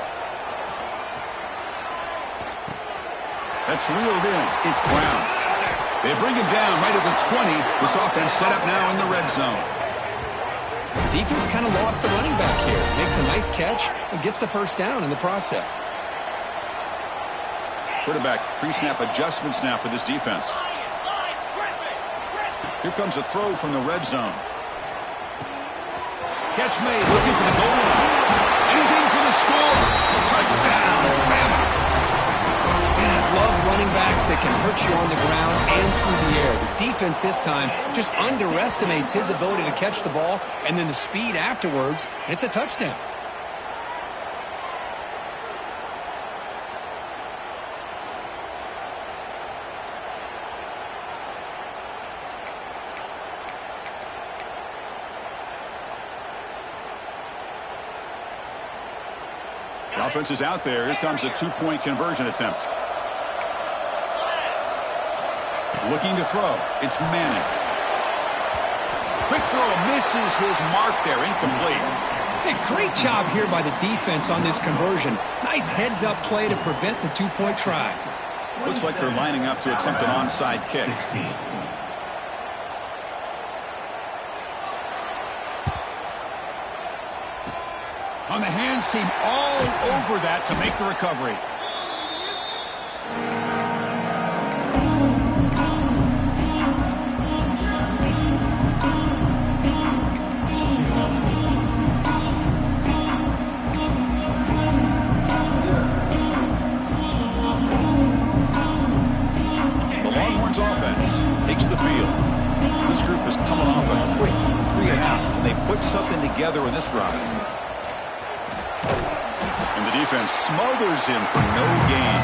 [SPEAKER 1] That's reeled in. It's Brown. They bring him down right at the 20. This offense set up now in the red zone.
[SPEAKER 3] Defense kind of lost a running back here. Makes a nice catch and gets the first down in the process.
[SPEAKER 1] Quarterback pre-snap adjustments now for this defense. Here comes a throw from the red zone. Catch made, looking for the goal line. And he's in for the score. Touchdown, Bama.
[SPEAKER 3] And I love running backs that can hurt you on the ground and through the air. The defense this time just underestimates his ability to catch the ball, and then the speed afterwards, it's a touchdown.
[SPEAKER 1] The offense is out there. Here comes a two-point conversion attempt. Looking to throw. It's Manning. Quick throw. Misses his mark there. Incomplete.
[SPEAKER 3] Hey, great job here by the defense on this conversion. Nice heads-up play to prevent the two-point try.
[SPEAKER 1] Looks like they're lining up to attempt an onside kick. On the hands team, all over that to make the recovery. The Longhorns offense takes the field. This group is coming off a quick 3 and out. Can they put something together in this drive? Defense smothers him for no gain.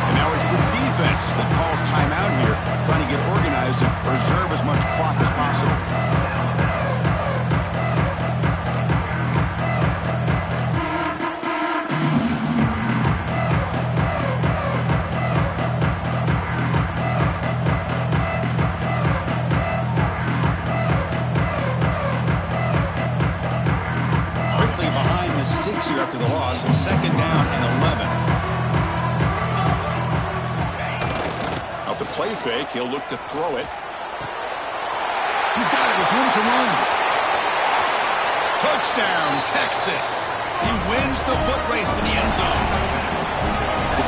[SPEAKER 1] And now it's the defense that calls timeout here, trying to get organized and preserve as much clock as possible. Here after the loss, second down and 11. Off the play fake, he'll look to throw it. He's got it with room to run. Touchdown, Texas. He wins the foot race to the end zone.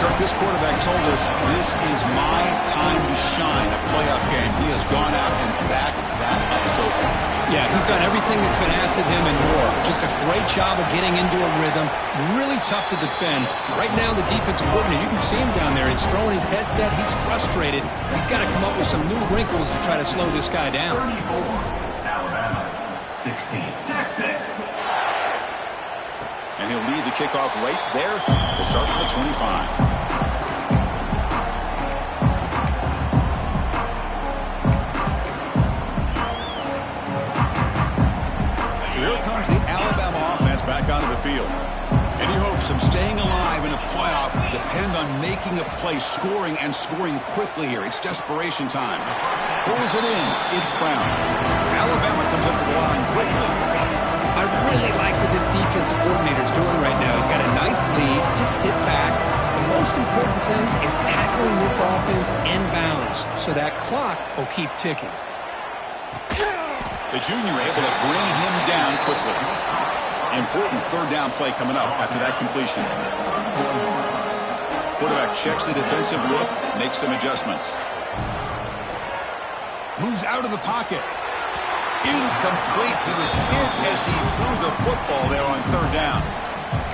[SPEAKER 1] Kirk, this quarterback told us this is my time to shine, a playoff game. He has gone out and backed that up so far.
[SPEAKER 3] Yeah, he's done everything that's been asked of him and more. Just a great job of getting into a rhythm. Really tough to defend. Right now, the defensive coordinator, you can see him down there. He's throwing his headset. He's frustrated. He's got to come up with some new wrinkles to try to slow this guy down.
[SPEAKER 2] 34, Alabama, 16, Texas.
[SPEAKER 1] And he'll lead the kickoff right there to start from the 25. Here comes the Alabama offense back onto the field. Any hopes of staying alive in a playoff depend on making a play, scoring, and scoring quickly here. It's desperation time. Pulls it in. It's Brown. Alabama comes up to the line quickly.
[SPEAKER 3] I really like what this defensive coordinator is doing right now. He's got a nice lead. Just sit back. The most important thing is tackling this offense inbounds so that clock will keep ticking.
[SPEAKER 1] The junior able to bring him down quickly. Important third down play coming up after that completion. Quarterback checks the defensive look, makes some adjustments. Moves out of the pocket. Incomplete. He was hit as he threw the football there on third down.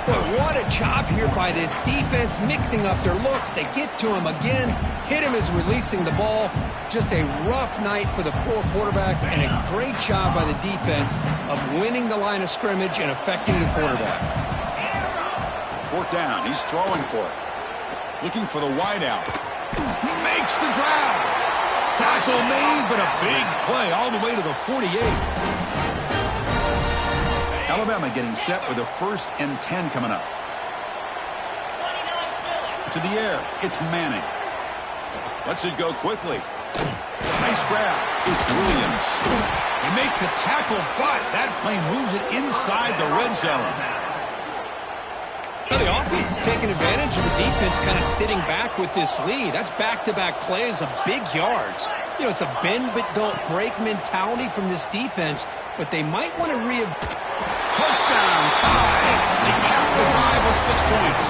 [SPEAKER 3] But what a job here by this defense, mixing up their looks. They get to him again, hit him as releasing the ball. Just a rough night for the poor quarterback, and a great job by the defense of winning the line of scrimmage and affecting the quarterback.
[SPEAKER 1] Fourth down. He's throwing for it. Looking for the wideout. He makes the grab. Tackle made, but a big play all the way to the 48. Alabama getting set with a 1st and 10 coming up. To the air, it's Manning. Lets it go quickly. Nice grab. It's Williams. They make the tackle, but that play moves it inside the red zone.
[SPEAKER 3] Now the offense is taking advantage of the defense kind of sitting back with this lead. That's back-to-back plays of big yards. You know, it's a bend but don't break mentality from this defense, but they might want to
[SPEAKER 1] Touchdown, tie. They cap the drive with 6 points.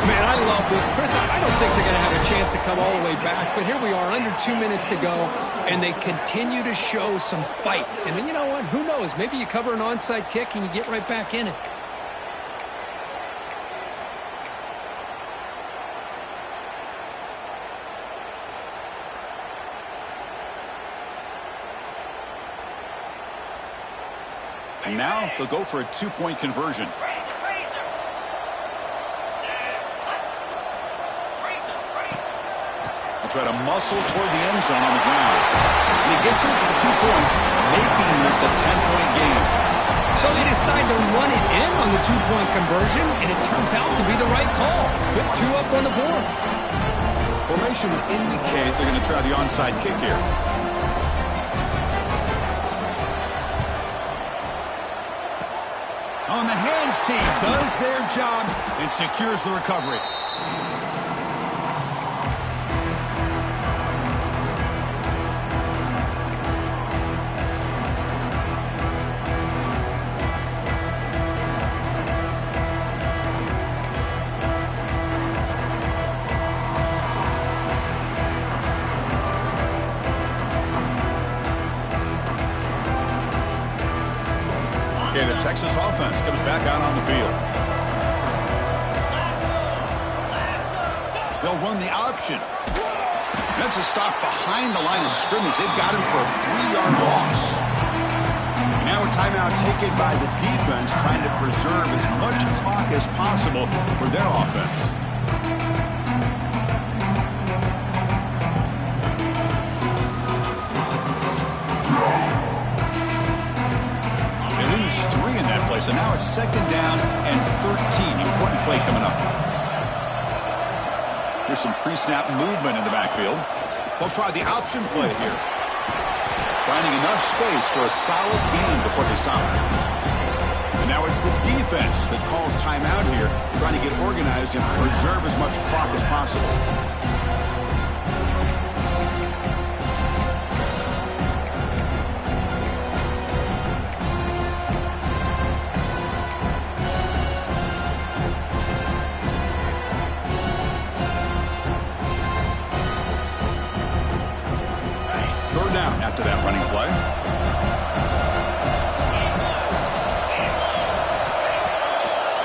[SPEAKER 3] Man, I love this. Chris, I don't think they're going to have a chance to come all the way back, but here we are, under 2 minutes to go, and they continue to show some fight. And then, you know what? Who knows? Maybe you cover an onside kick and you get right back in it.
[SPEAKER 1] And now they'll go for a 2-point conversion. They'll try to muscle toward the end zone on the ground. And he gets in for the 2 points, making this a 10-point game.
[SPEAKER 3] So they decide to run it in on the 2-point conversion, and it turns out to be the right call. Put 2 up on the board.
[SPEAKER 1] Formation would indicate they're going to try the onside kick here. On the hands team does their job and secures the recovery. The Texas offense comes back out on the field. They'll run the option. That's a stop behind the line of scrimmage. They've got him for a 3-yard loss. And now a timeout taken by the defense, trying to preserve as much clock as possible for their offense. So now it's 2nd down and 13. Important play coming up. Here's some pre-snap movement in the backfield. They'll try the option play here. Finding enough space for a solid gain before they stop. And now it's the defense that calls timeout here, trying to get organized and preserve as much clock as possible. After that running play.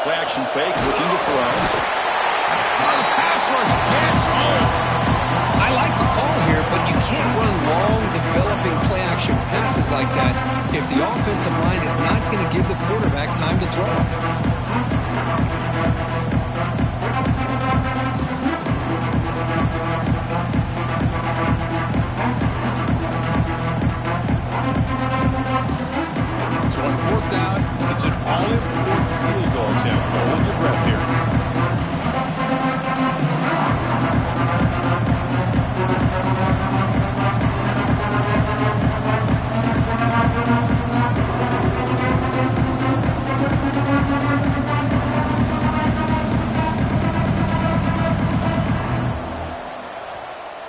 [SPEAKER 1] Play action fake, looking to throw. Oh, the pass rush gets home.
[SPEAKER 3] I like the call here, but you can't run long, developing play action passes like that if the offensive line is not going to give the quarterback time to throw. On 4th down, it's an all-important field goal attempt. Hold your breath here.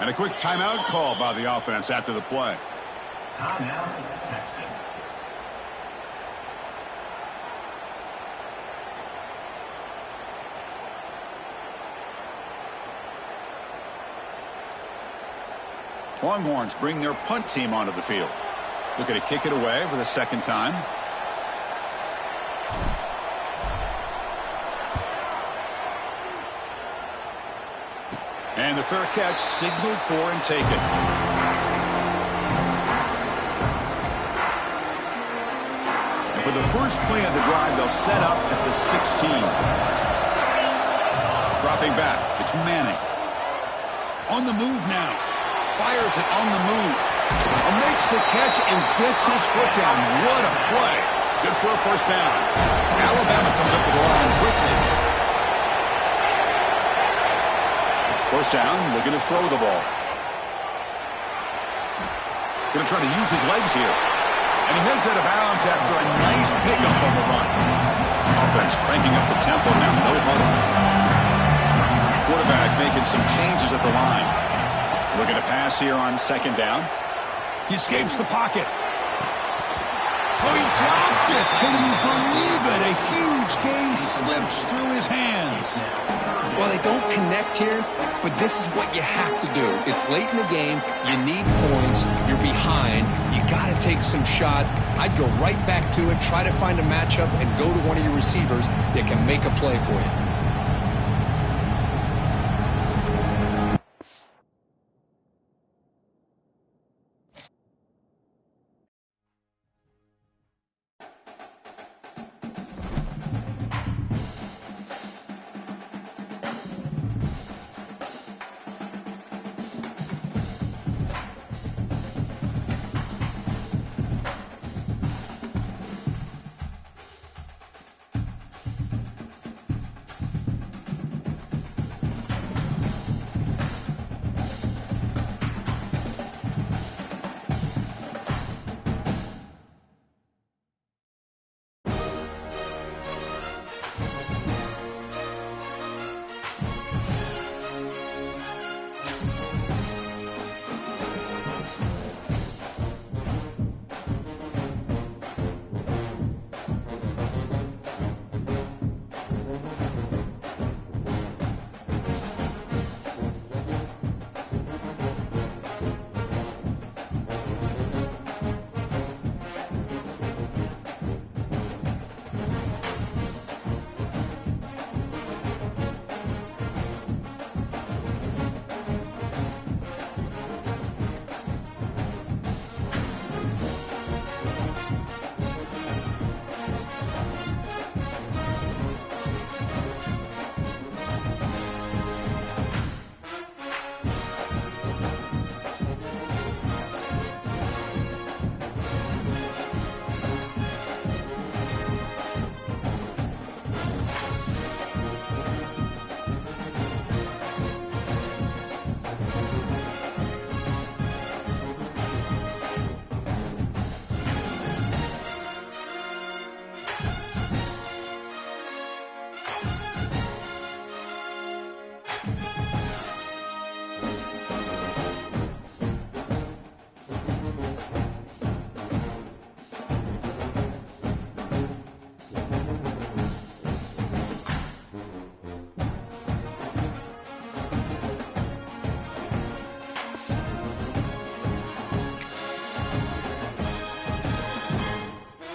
[SPEAKER 3] And a quick timeout call by the offense after the play.
[SPEAKER 2] Timeout, Texas.
[SPEAKER 1] Longhorns bring their punt team onto the field. Looking to kick it away for the 2nd time. And the fair catch signaled for and taken. And for the first play of the drive, they'll set up at the 16. Dropping back, it's Manning. On the move now. Fires it on the move. Makes the catch and gets his foot down. What a play. Good for a first down. Alabama comes up with the line quickly. First down, looking to throw the ball. Going to try to use his legs here. And he heads out of bounds after a nice pickup on the run. Offense cranking up the tempo now. No huddle. Quarterback making some changes at the line. Looking to pass here on second down. He escapes the pocket. Oh, he dropped it. Can you believe it? A huge gain slips through his hands.
[SPEAKER 3] Well, they don't connect here, but this is what you have to do. It's late in the game. You need points. You're behind. You got to take some shots. I'd go right back to it, try to find a matchup, and go to one of your receivers that can make a play for you.